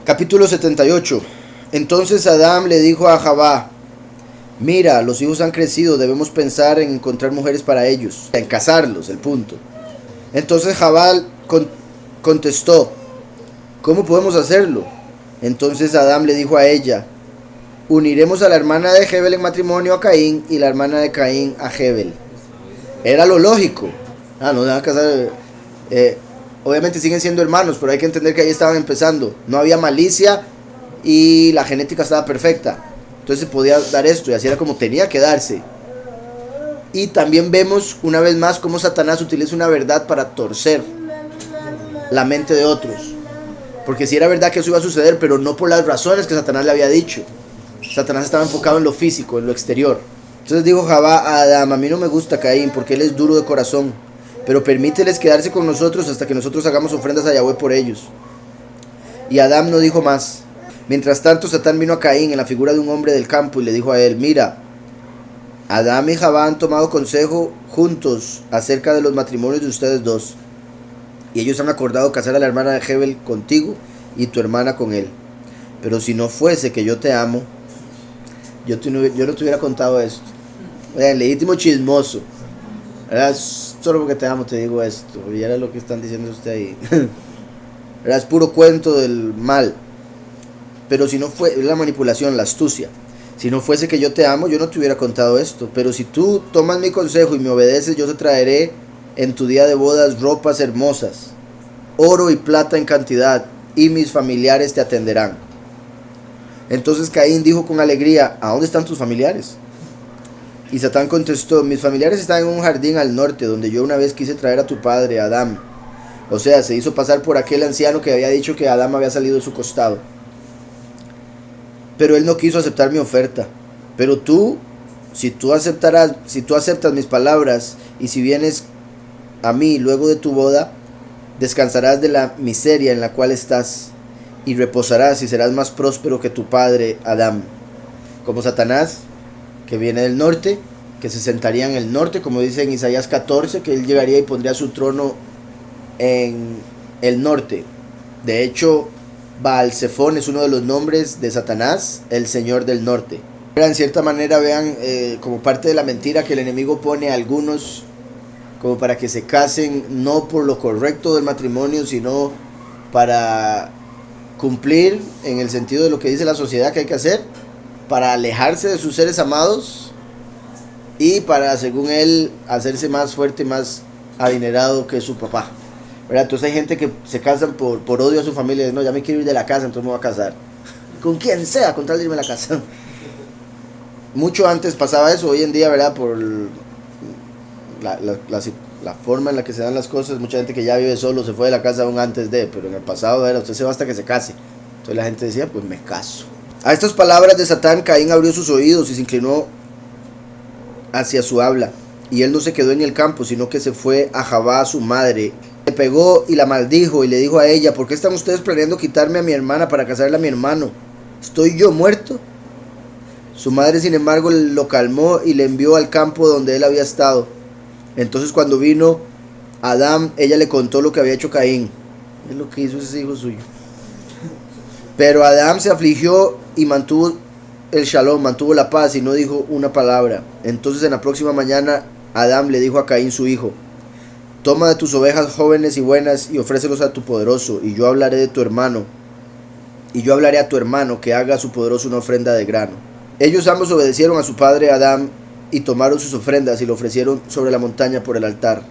Capítulo 78. Entonces Adán le dijo a Javá: mira, los hijos han crecido, debemos pensar en encontrar mujeres para ellos, en casarlos, el punto. Entonces Javá contestó: ¿cómo podemos hacerlo? Entonces Adán le dijo a ella: uniremos a la hermana de Hebel en matrimonio a Caín y la hermana de Caín a Hebel. Era lo lógico. No se van a casar. Obviamente siguen siendo hermanos, pero hay que entender que ahí estaban empezando. No había malicia y la genética estaba perfecta. Entonces se podía dar esto y así era como tenía que darse. Y también vemos una vez más cómo Satanás utiliza una verdad para torcer la mente de otros. Porque sí era verdad que eso iba a suceder, pero no por las razones que Satanás le había dicho. Satanás estaba enfocado en lo físico, en lo exterior. Entonces dijo Javá a Adán: a mí no me gusta Caín porque él es duro de corazón, pero permíteles quedarse con nosotros hasta que nosotros hagamos ofrendas a Yahweh por ellos. Y Adán no dijo más. Mientras tanto, Satán vino a Caín en la figura de un hombre del campo y le dijo a él: mira, Adán y Javá han tomado consejo juntos acerca de los matrimonios de ustedes dos, y ellos han acordado casar a la hermana de Hebel contigo y tu hermana con él. Pero si no fuese que yo te amo, yo no te hubiera contado esto. Legítimo chismoso. Solo porque te amo te digo esto. Y era lo que están diciendo usted ahí. Es puro cuento del mal. Pero si no fue la manipulación, la astucia. Si no fuese que yo te amo, yo no te hubiera contado esto. Pero si tú tomas mi consejo y me obedeces, yo te traeré en tu día de bodas ropas hermosas, oro y plata en cantidad, y mis familiares te atenderán. Entonces Caín dijo con alegría: ¿a dónde están tus familiares? Y Satán contestó: mis familiares están en un jardín al norte, donde yo una vez quise traer a tu padre, Adán. O sea, se hizo pasar por aquel anciano que había dicho que Adán había salido de su costado. Pero él no quiso aceptar mi oferta. Pero tú, si tú aceptas mis palabras, y si vienes a mí luego de tu boda, descansarás de la miseria en la cual estás, y reposarás y serás más próspero que tu padre Adán. Como Satanás, que viene del norte, que se sentaría en el norte, como dice en Isaías 14, que él llegaría y pondría su trono en el norte. De hecho, Baal-Zephón es uno de los nombres de Satanás, el señor del norte. En cierta manera, vean, como parte de la mentira que el enemigo pone a algunos, como para que se casen no por lo correcto del matrimonio, sino para cumplir en el sentido de lo que dice la sociedad que hay que hacer, para alejarse de sus seres amados y para, según él, hacerse más fuerte, más adinerado que su papá, ¿verdad? Entonces hay gente que se casan por odio a su familia. No, ya me quiero ir de la casa, entonces me voy a casar con quien sea, con tal de irme a la casa. Mucho antes pasaba eso. Hoy en día, ¿verdad? Por la forma en la que se dan las cosas, mucha gente que ya vive solo se fue de la casa aún antes de, pero en el pasado era: usted se va hasta que se case. Entonces la gente decía: pues me caso. A estas palabras de Satán, Caín abrió sus oídos y se inclinó hacia su habla, y él no se quedó en el campo, sino que se fue a Javá, su madre. Le pegó y la maldijo y le dijo a ella: ¿por qué están ustedes planeando quitarme a mi hermana para casarla a mi hermano? ¿Estoy yo muerto? Su madre, sin embargo, lo calmó y le envió al campo donde él había estado. Entonces, cuando vino Adán, ella le contó lo que había hecho Caín. Es lo que hizo ese hijo suyo. Pero Adán se afligió y mantuvo el shalom, mantuvo la paz, y no dijo una palabra. Entonces, en la próxima mañana, Adán le dijo a Caín, su hijo: toma de tus ovejas jóvenes y buenas y ofrécelos a tu poderoso, y yo hablaré de tu hermano, y yo hablaré a tu hermano que haga a su poderoso una ofrenda de grano. Ellos ambos obedecieron a su padre Adán y tomaron sus ofrendas y lo ofrecieron sobre la montaña por el altar.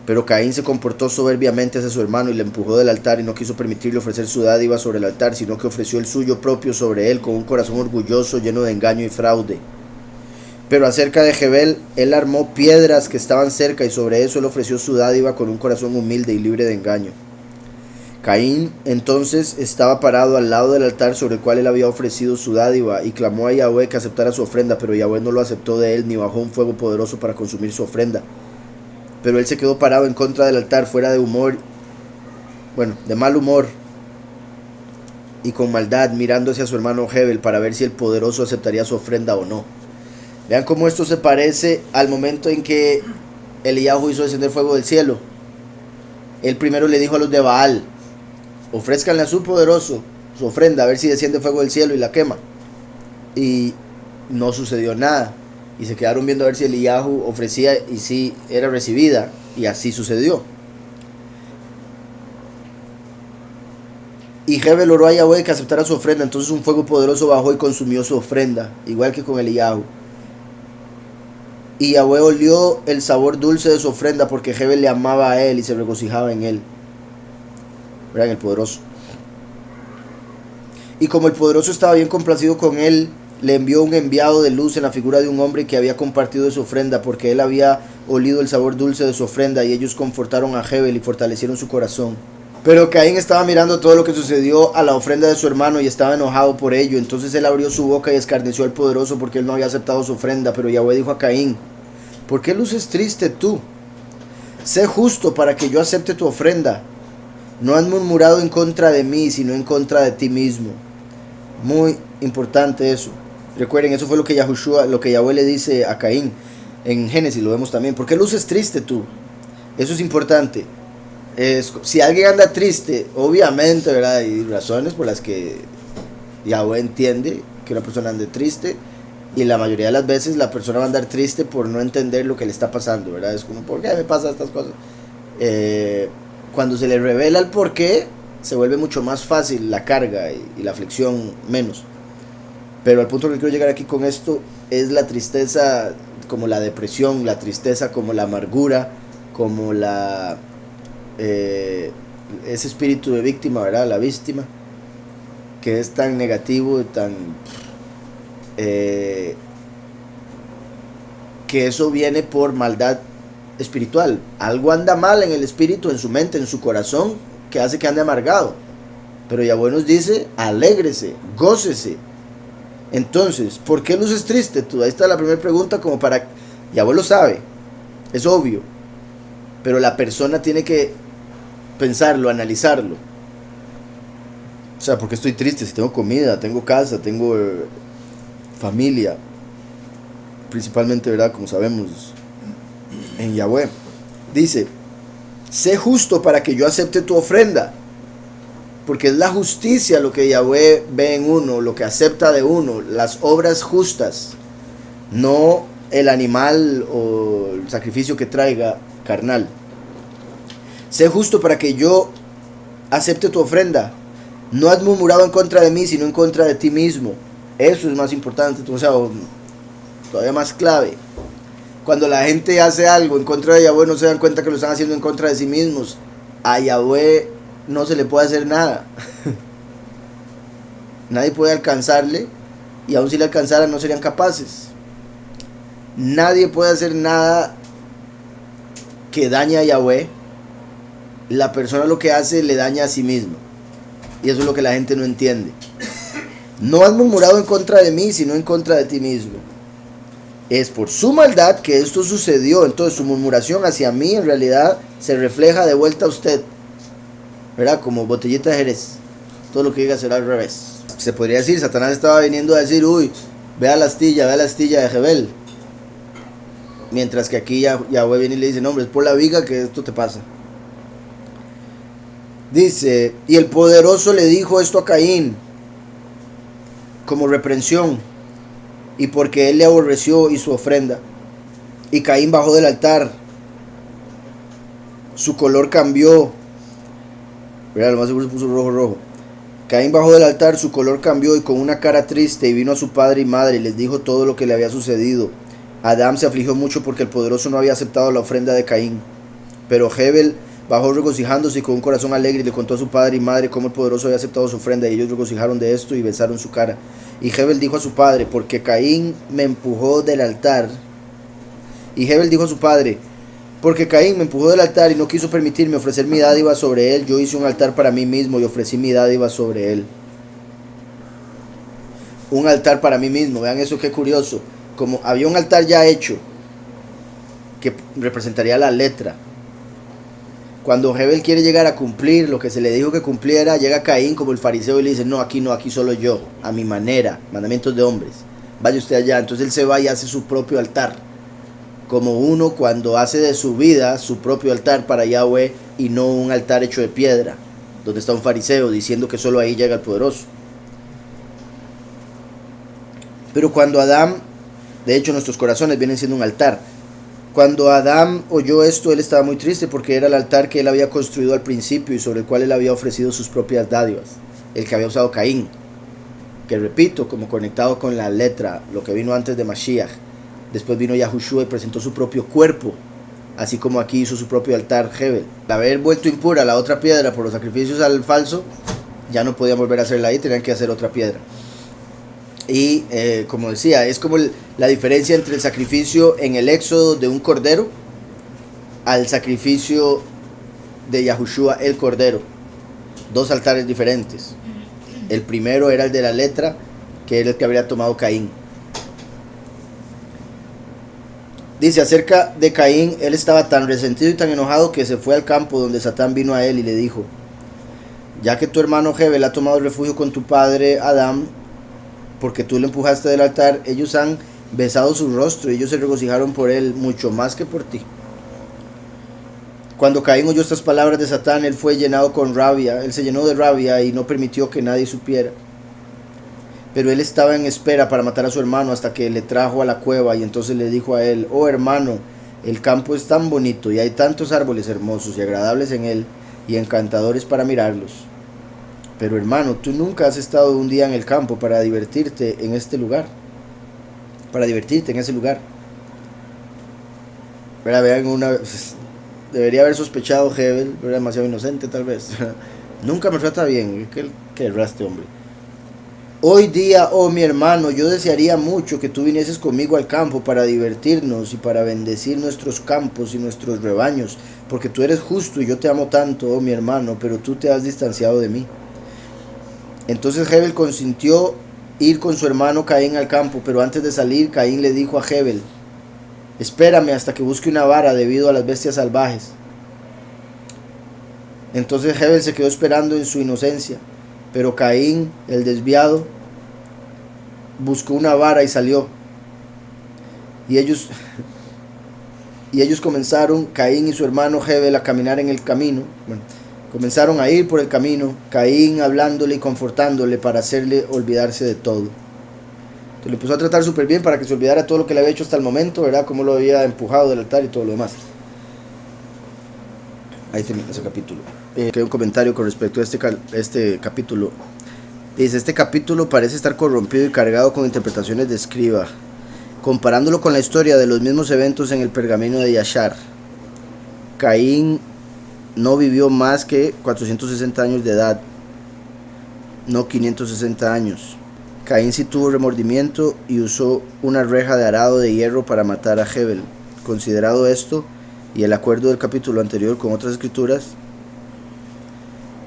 Pero Caín se comportó soberbiamente hacia su hermano y le empujó del altar y no quiso permitirle ofrecer su dádiva sobre el altar, sino que ofreció el suyo propio sobre él con un corazón orgulloso, lleno de engaño y fraude. Pero acerca de Hebel, él armó piedras que estaban cerca y sobre eso él ofreció su dádiva con un corazón humilde y libre de engaño. Caín entonces estaba parado al lado del altar sobre el cual él había ofrecido su dádiva y clamó a Yahweh que aceptara su ofrenda, pero Yahweh no lo aceptó de él ni bajó un fuego poderoso para consumir su ofrenda. Pero él se quedó parado en contra del altar, fuera de mal humor y con maldad, mirando hacia su hermano Hebel para ver si el poderoso aceptaría su ofrenda o no. Vean cómo esto se parece al momento en que Eliyahu hizo descender fuego del cielo. Él primero le dijo a los de Baal: ofrézcanle a su poderoso su ofrenda, a ver si desciende fuego del cielo y la quema. Y no sucedió nada. Y se quedaron viendo a ver si Eliyahu ofrecía y si era recibida. Y así sucedió. Y Hebel oró a Yahweh que aceptara su ofrenda. Entonces un fuego poderoso bajó y consumió su ofrenda, igual que con Eliyahu. Y Yahweh olió el sabor dulce de su ofrenda, porque Hebel le amaba a él y se regocijaba en él. ¿Verdad? En el poderoso. Y como el poderoso estaba bien complacido con él, le envió un enviado de luz en la figura de un hombre que había compartido de su ofrenda, porque él había olido el sabor dulce de su ofrenda, y ellos confortaron a Hebel y fortalecieron su corazón. Pero Caín estaba mirando todo lo que sucedió a la ofrenda de su hermano y estaba enojado por ello. Entonces él abrió su boca y escarneció al poderoso porque él no había aceptado su ofrenda. Pero Yahweh dijo a Caín: ¿por qué luces triste tú? Sé justo para que yo acepte tu ofrenda. No has murmurado en contra de mí, sino en contra de ti mismo. Muy importante eso. Recuerden, eso fue lo que Yahweh le dice a Caín. En Génesis lo vemos también. ¿Por qué luces triste tú? Eso es importante. Si alguien anda triste, obviamente, ¿verdad? Hay razones por las que Yahweh entiende que una persona ande triste, y la mayoría de las veces la persona va a andar triste por no entender lo que le está pasando, ¿verdad? Es como, ¿por qué me pasan estas cosas? Cuando se le revela el por qué, se vuelve mucho más fácil la carga y la aflicción menos. Pero al punto que quiero llegar aquí con esto es la tristeza como la depresión, la tristeza como la amargura, como ese espíritu de víctima, ¿verdad? La víctima, que es tan negativo, tan que eso viene por maldad espiritual. Algo anda mal en el espíritu, en su mente, en su corazón, que hace que ande amargado. Pero Yahweh nos dice: alégrese, gócese. Entonces, ¿por qué luces triste tú? Ahí está la primera pregunta, como para... Yahweh lo sabe, es obvio, pero la persona tiene que pensarlo, analizarlo. O sea, ¿por qué estoy triste? Si tengo comida, tengo casa, tengo familia, principalmente, ¿verdad? Como sabemos, en Yahweh. Dice: sé justo para que yo acepte tu ofrenda. Porque es la justicia lo que Yahweh ve en uno, lo que acepta de uno, las obras justas, no el animal o el sacrificio que traiga carnal. Sé justo para que yo acepte tu ofrenda. No has murmurado en contra de mí, sino en contra de ti mismo. Eso es más importante, o sea, todavía más clave. Cuando la gente hace algo en contra de Yahweh, no se dan cuenta que lo están haciendo en contra de sí mismos. A Yahweh no se le puede hacer nada. Nadie puede alcanzarle, y aun si le alcanzaran no serían capaces. Nadie puede hacer nada que dañe a Yahweh. La persona lo que hace le daña a sí misma, y eso es lo que la gente no entiende. No has murmurado en contra de mí, sino en contra de ti mismo. Es por su maldad que esto sucedió. Entonces su murmuración hacia mí en realidad se refleja de vuelta a usted, ¿verdad? Como botellita de Jerez. Todo lo que diga será al revés. Se podría decir, Satanás estaba viniendo a decir: uy, vea la astilla de Hebel. Mientras que aquí Yahweh viene y le dice: no, hombre, es por la viga que esto te pasa. Dice: y el poderoso le dijo esto a Caín como reprensión, y porque él le aborreció y su ofrenda. Y Caín bajó del altar, su color cambió. Mira, lo más seguro se puso rojo. Caín bajó del altar, su color cambió, y con una cara triste, y vino a su padre y madre, y les dijo todo lo que le había sucedido. Adán se afligió mucho porque el poderoso no había aceptado la ofrenda de Caín. Pero Hebel bajó regocijándose y con un corazón alegre, y le contó a su padre y madre cómo el poderoso había aceptado su ofrenda, y ellos regocijaron de esto y besaron su cara. Y Hebel dijo a su padre: porque Caín me empujó del altar. Y Hebel dijo a su padre: porque Caín me empujó del altar y no quiso permitirme ofrecer mi dádiva sobre él, yo hice un altar para mí mismo y ofrecí mi dádiva sobre él. Un altar para mí mismo. Vean eso, qué curioso. Como había un altar ya hecho, que representaría la letra. Cuando Hebel quiere llegar a cumplir lo que se le dijo que cumpliera, llega Caín como el fariseo y le dice: no, aquí solo yo, a mi manera, mandamientos de hombres, vaya usted allá. Entonces él se va y hace su propio altar, como uno cuando hace de su vida su propio altar para Yahweh, y no un altar hecho de piedra. donde está un fariseo diciendo que solo ahí llega el poderoso. Pero cuando Adán, de hecho nuestros corazones vienen siendo un altar. Cuando Adán oyó esto, él estaba muy triste porque era el altar que él había construido al principio y sobre el cual él había ofrecido sus propias dádivas, el que había usado Caín, que repito, como conectado con la letra, lo que vino antes de Mashiach. Después vino Yahushua y presentó su propio cuerpo, así como aquí hizo su propio altar Hebel. Al haber vuelto impura la otra piedra por los sacrificios al falso, ya no podían volver a hacerla ahí, tenían que hacer otra piedra. Y como decía, es como la diferencia entre el sacrificio en el éxodo de un cordero al sacrificio de Yahushua el cordero. Dos altares diferentes. El primero era el de la letra, que era el que habría tomado Caín. Dice acerca de Caín, él estaba tan resentido y tan enojado que se fue al campo donde Satán vino a él y le dijo: ya que tu hermano Hebel ha tomado refugio con tu padre Adán, porque tú lo empujaste del altar, ellos han besado su rostro y ellos se regocijaron por él mucho más que por ti. Cuando Caín oyó estas palabras de Satán, él fue llenado con rabia, él se llenó de rabia y no permitió que nadie supiera. Pero él estaba en espera para matar a su hermano hasta que le trajo a la cueva y entonces le dijo a él: oh hermano, el campo es tan bonito y hay tantos árboles hermosos y agradables en él y encantadores para mirarlos. Pero hermano, tú nunca has estado un día en el campo para divertirte en este lugar. Para divertirte en ese lugar. Vean, debería haber sospechado Hebel, era demasiado inocente tal vez. Nunca me trata bien, que erraste, hombre. Hoy día, oh mi hermano, yo desearía mucho que tú vinieses conmigo al campo para divertirnos y para bendecir nuestros campos y nuestros rebaños, porque tú eres justo y yo te amo tanto, oh mi hermano, pero tú te has distanciado de mí. Entonces Hebel consintió ir con su hermano Caín al campo, pero antes de salir Caín le dijo a Hebel: espérame hasta que busque una vara debido a las bestias salvajes. Entonces Hebel se quedó esperando en su inocencia, pero Caín, el desviado, buscó una vara y salió. Y ellos comenzaron, Caín y su hermano Hebel, a caminar en el camino. Comenzaron a ir por el camino, Caín hablándole y confortándole para hacerle olvidarse de todo. Entonces le empezó a tratar súper bien para que se olvidara todo lo que le había hecho hasta el momento, ¿verdad? Cómo lo había empujado del altar y todo lo demás. Ahí termina ese capítulo. Hay un comentario con respecto a este capítulo. Dice: este capítulo parece estar corrompido y cargado con interpretaciones de escriba, comparándolo con la historia de los mismos eventos en el pergamino de Yashar. Caín no vivió más que 460 años de edad, no 560 años. Caín sí tuvo remordimiento y usó una reja de arado de hierro para matar a Hebel. Considerado esto y el acuerdo del capítulo anterior con otras escrituras,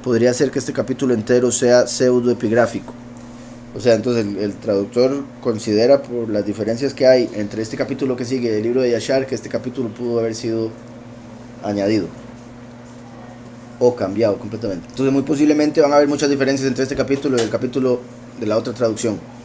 podría ser que este capítulo entero sea pseudoepigráfico. O sea, entonces el traductor considera, por las diferencias que hay entre este capítulo que sigue del libro de Yashar, que este capítulo pudo haber sido añadido o cambiado completamente. Entonces muy posiblemente van a haber muchas diferencias entre este capítulo y el capítulo de la otra traducción.